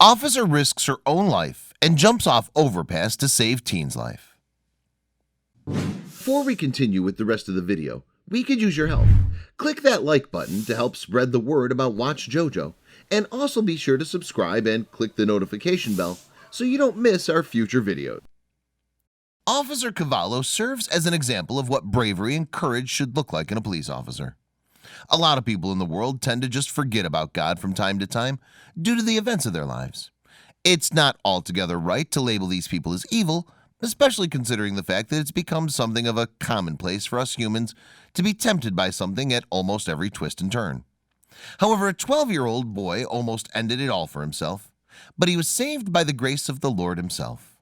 Officer risks her own life and jumps off overpass to save teen's life. Before we continue with the rest of the video, we could use your help. Click that like button to help spread the word about watchJojo, and also be sure to subscribe and click the notification bell so you don't miss our future videos. Officer Cavallo serves as an example of what bravery and courage should look like in a police officer. A lot of people in the world tend to just forget about God from time to time due to the events of their lives. It's not altogether right to label these people as evil, especially considering the fact that it's become something of a commonplace for us humans to be tempted by something at almost every twist and turn. However, a 12-year-old boy almost ended it all for himself, but he was saved by the grace of the Lord himself.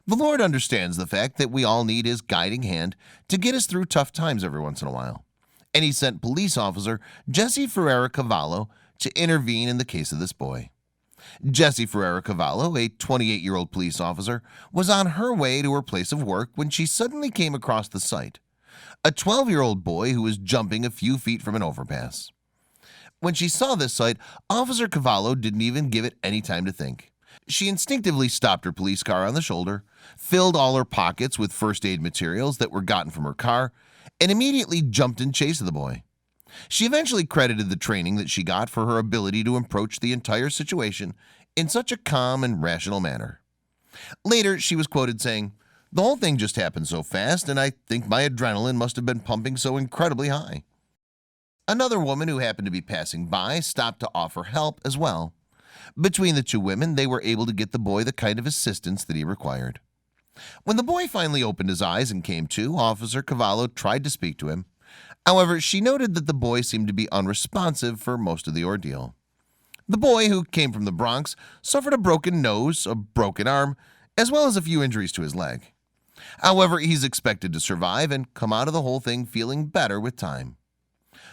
The Lord understands the fact that we all need his guiding hand to get us through tough times every once in a while, and he sent police officer Jessie Ferreira Cavallo to intervene in the case of this boy. Jessie Ferreira Cavallo, a 28-year-old police officer, was on her way to her place of work when she suddenly came across the sight: a 12-year-old boy who was jumping a few feet from an overpass. When she saw this sight, Officer Cavallo didn't even give it any time to think. She instinctively stopped her police car on the shoulder, filled all her pockets with first aid materials that were gotten from her car, and immediately jumped in chase of the boy. She eventually credited the training that she got for her ability to approach the entire situation in such a calm and rational manner. Later, she was quoted saying, "The whole thing just happened so fast, and I think my adrenaline must have been pumping so incredibly high." Another woman who happened to be passing by stopped to offer help as well. Between the two women, they were able to get the boy the kind of assistance that he required. When the boy finally opened his eyes and came to, Officer Cavallo tried to speak to him. However, she noted that the boy seemed to be unresponsive for most of the ordeal. The boy, who came from the Bronx, suffered a broken nose, a broken arm, as well as a few injuries to his leg. However, he's expected to survive and come out of the whole thing feeling better with time.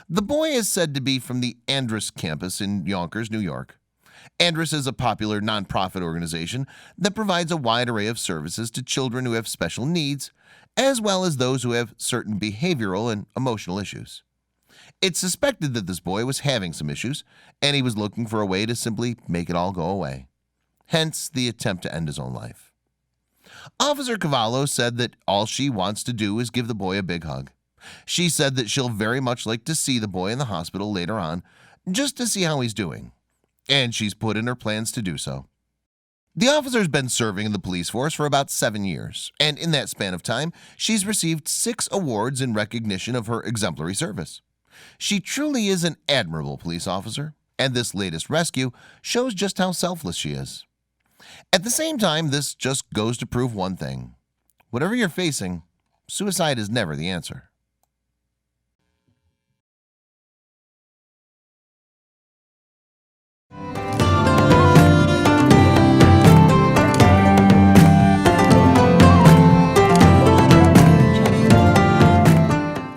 The boy is said to be from the Andrus campus in Yonkers, New York. Andrus is a popular nonprofit organization that provides a wide array of services to children who have special needs, as well as those who have certain behavioral and emotional issues. It's suspected that this boy was having some issues, and he was looking for a way to simply make it all go away. Hence the attempt to end his own life. Officer Cavallo said that all she wants to do is give the boy a big hug. She said that she'll very much like to see the boy in the hospital later on, just to see how he's doing, and she's put in her plans to do so. The officer's been serving in the police force for about 7 years, and in that span of time, she's received 6 awards in recognition of her exemplary service. She truly is an admirable police officer, and this latest rescue shows just how selfless she is. At the same time, this just goes to prove one thing: whatever you're facing, suicide is never the answer.